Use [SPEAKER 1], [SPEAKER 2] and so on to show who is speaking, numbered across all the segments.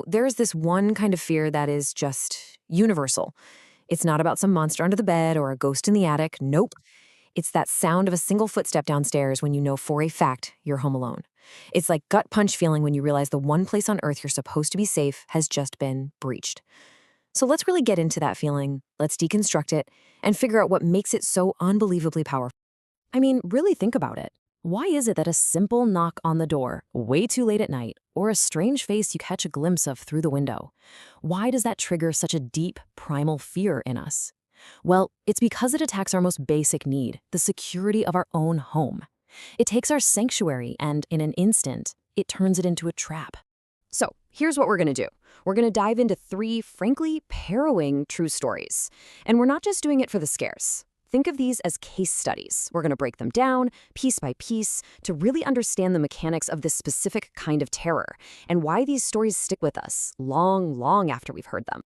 [SPEAKER 1] There's this one kind of fear that is just universal. It's not about some monster under the bed or a ghost in the attic. Nope. It's that sound of a single footstep downstairs when you know for a fact you're home alone. It's like gut punch feeling when you realize the one place on earth you're supposed to be safe has just been breached. So let's really get into that feeling. Let's deconstruct it and figure out what makes it so unbelievably powerful. I mean, really think about it. Why is it that a simple knock on the door, way too late at night, or a strange face you catch a glimpse of through the window, why does that trigger such a deep, primal fear in us? Well, it's because it attacks our most basic need, the security of our own home. It takes our sanctuary and, in an instant, it turns it into a trap. So, here's what we're going to do. We're going to dive into 3, frankly, harrowing true stories. And we're not just doing it for the scares. Think of these as case studies. We're going to break them down, piece by piece, to really understand the mechanics of this specific kind of terror and why these stories stick with us long, long after we've heard them.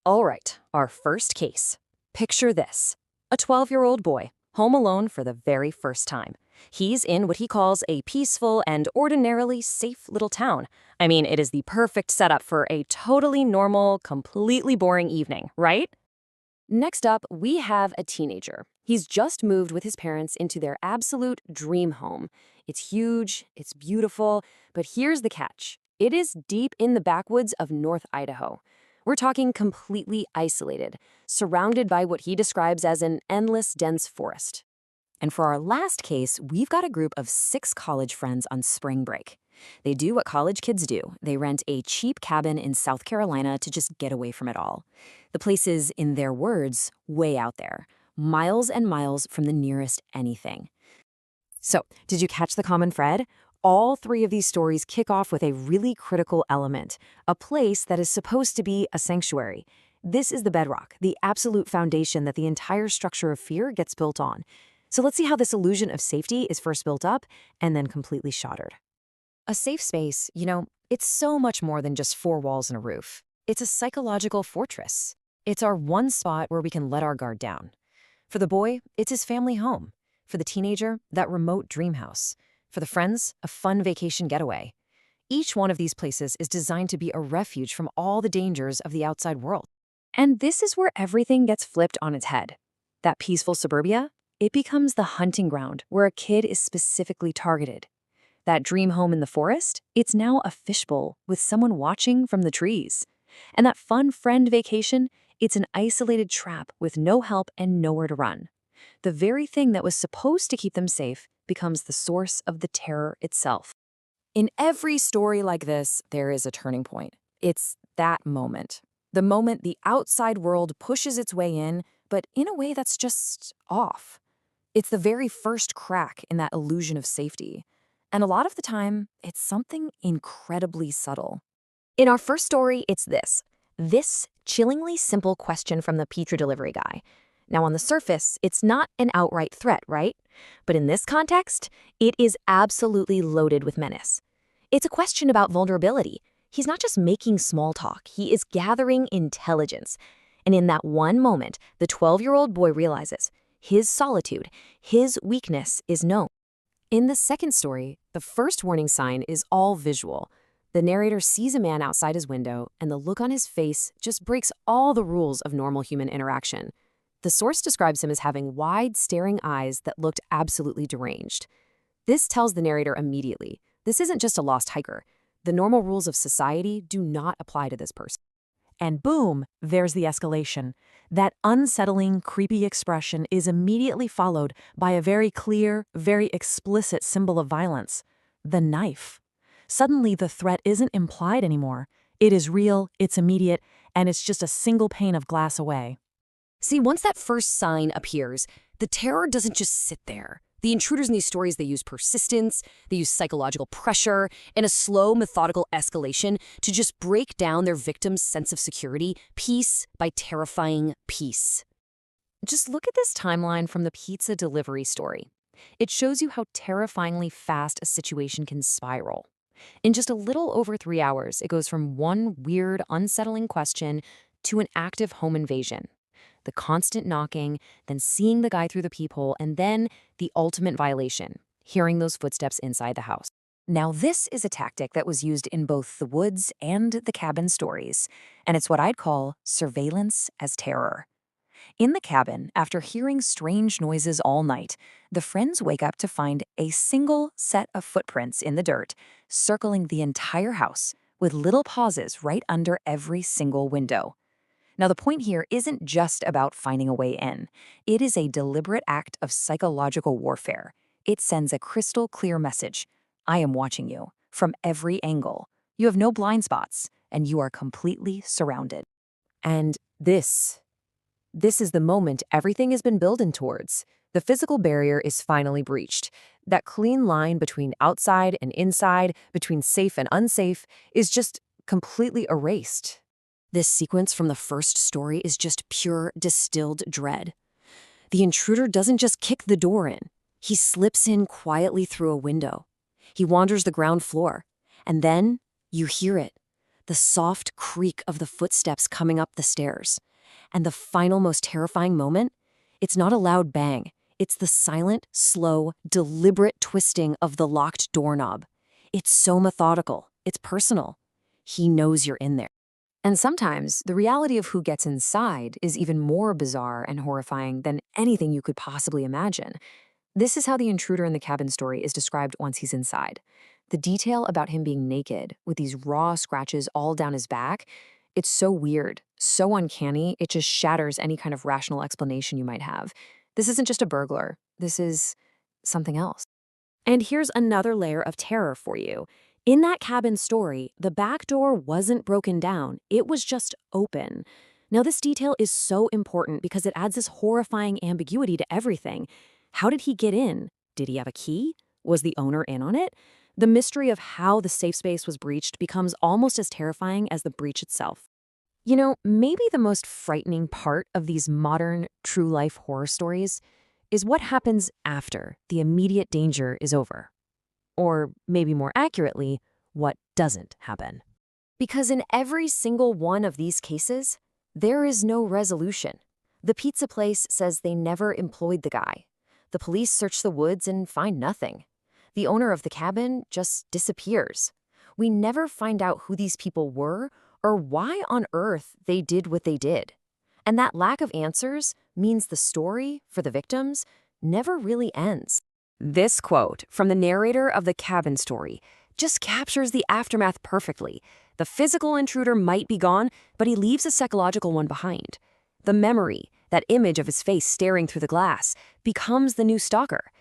[SPEAKER 1] All right, our first case. Picture this. A 12-year-old boy, home alone for the very first time. He's in what he calls a peaceful and ordinarily safe little town. I mean, it is the perfect setup for a totally normal, completely boring evening, right? Next up, we have a teenager. He's just moved with his parents into their absolute dream home. It's huge, it's beautiful, but here's the catch. It is deep in the backwoods of North Idaho. We're talking completely isolated, surrounded by what he describes as an endless, dense forest. And for our last case, we've got a group of 6 college friends on spring break. They do what college kids do. They rent a cheap cabin in South Carolina to just get away from it all. The place is, in their words, way out there, miles and miles from the nearest anything. So, did you catch the common thread? All 3 of these stories kick off with a really critical element, a place that is supposed to be a sanctuary. This is the bedrock, the absolute foundation that the entire structure of fear gets built on. So let's see how this illusion of safety is first built up and then completely shattered. A safe space, it's so much more than just 4 walls and a roof. It's a psychological fortress. It's our one spot where we can let our guard down. For the boy, it's his family home. For the teenager, that remote dream house. For the friends, a fun vacation getaway. Each one of these places is designed to be a refuge from all the dangers of the outside world. And this is where everything gets flipped on its head. That peaceful suburbia, it becomes the hunting ground where a kid is specifically targeted. That dream home in the forest, it's now a fishbowl with someone watching from the trees. And that fun friend vacation, it's an isolated trap with no help and nowhere to run. The very thing that was supposed to keep them safe becomes the source of the terror itself. In every story like this, there is a turning point. It's that moment. The moment the outside world pushes its way in, but in a way that's just off. It's the very first crack in that illusion of safety. And a lot of the time, it's something incredibly subtle. In our first story, it's this chillingly simple question from the pizza delivery guy. Now, on the surface, it's not an outright threat, right? But in this context, it is absolutely loaded with menace. It's a question about vulnerability. He's not just making small talk, he is gathering intelligence. And in that one moment, the 12-year-old boy realizes his solitude, his weakness is known. In the second story, the first warning sign is all visual. The narrator sees a man outside his window, and the look on his face just breaks all the rules of normal human interaction. The source describes him as having wide, staring eyes that looked absolutely deranged. This tells the narrator immediately, this isn't just a lost hiker. The normal rules of society do not apply to this person. And boom, there's the escalation. That unsettling, creepy expression is immediately followed by a very clear, very explicit symbol of violence, the knife. Suddenly, the threat isn't implied anymore. It is real, it's immediate, and it's just a single pane of glass away. See, once that first sign appears, the terror doesn't just sit there. The intruders in these stories, they use persistence, they use psychological pressure, and a slow, methodical escalation to just break down their victim's sense of security, piece by terrifying piece. Just look at this timeline from the pizza delivery story. It shows you how terrifyingly fast a situation can spiral. In just a little over 3 hours, it goes from one weird, unsettling question to an active home invasion. The constant knocking, then seeing the guy through the peephole, and then the ultimate violation, hearing those footsteps inside the house. Now, this is a tactic that was used in both the woods and the cabin stories, and it's what I'd call surveillance as terror. In the cabin, after hearing strange noises all night, the friends wake up to find a single set of footprints in the dirt, circling the entire house, with little pauses right under every single window. Now, the point here isn't just about finding a way in. It is a deliberate act of psychological warfare. It sends a crystal clear message. I am watching you from every angle. You have no blind spots, and you are completely surrounded. And this is the moment everything has been building towards. The physical barrier is finally breached. That clean line between outside and inside, between safe and unsafe, is just completely erased. This sequence from the first story is just pure distilled dread. The intruder doesn't just kick the door in. He slips in quietly through a window. He wanders the ground floor. And then you hear it, the soft creak of the footsteps coming up the stairs. And the final, most terrifying moment? It's not a loud bang. It's the silent, slow, deliberate twisting of the locked doorknob. It's so methodical. It's personal. He knows you're in there. And sometimes the reality of who gets inside is even more bizarre and horrifying than anything you could possibly imagine. This is how the intruder in the cabin story is described once he's inside. The detail about him being naked, with these raw scratches all down his back, it's so weird, so uncanny, it just shatters any kind of rational explanation you might have. This isn't just a burglar. This is something else. And here's another layer of terror for you. In that cabin story, the back door wasn't broken down, it was just open. Now, this detail is so important because it adds this horrifying ambiguity to everything. How did he get in? Did he have a key? Was the owner in on it? The mystery of how the safe space was breached becomes almost as terrifying as the breach itself. You know, maybe the most frightening part of these modern, true-life horror stories is what happens after the immediate danger is over. Or maybe more accurately, what doesn't happen. Because in every single one of these cases, there is no resolution. The pizza place says they never employed the guy. The police search the woods and find nothing. The owner of the cabin just disappears. We never find out who these people were or why on earth they did what they did. And that lack of answers means the story, for the victims, never really ends. This quote from the narrator of the cabin story just captures the aftermath perfectly. The physical intruder might be gone, but he leaves a psychological one behind. The memory, that image of his face staring through the glass, becomes the new stalker.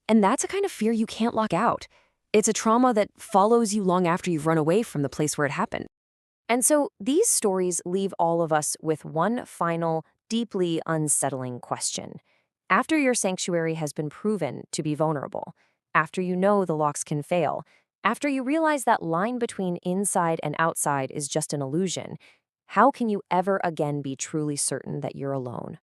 [SPEAKER 1] And that's a kind of fear you can't lock out. It's a trauma that follows you long after you've run away from the place where it happened. And so these stories leave all of us with one final, deeply unsettling question. After your sanctuary has been proven to be vulnerable, after you know the locks can fail, after you realize that line between inside and outside is just an illusion, how can you ever again be truly certain that you're alone?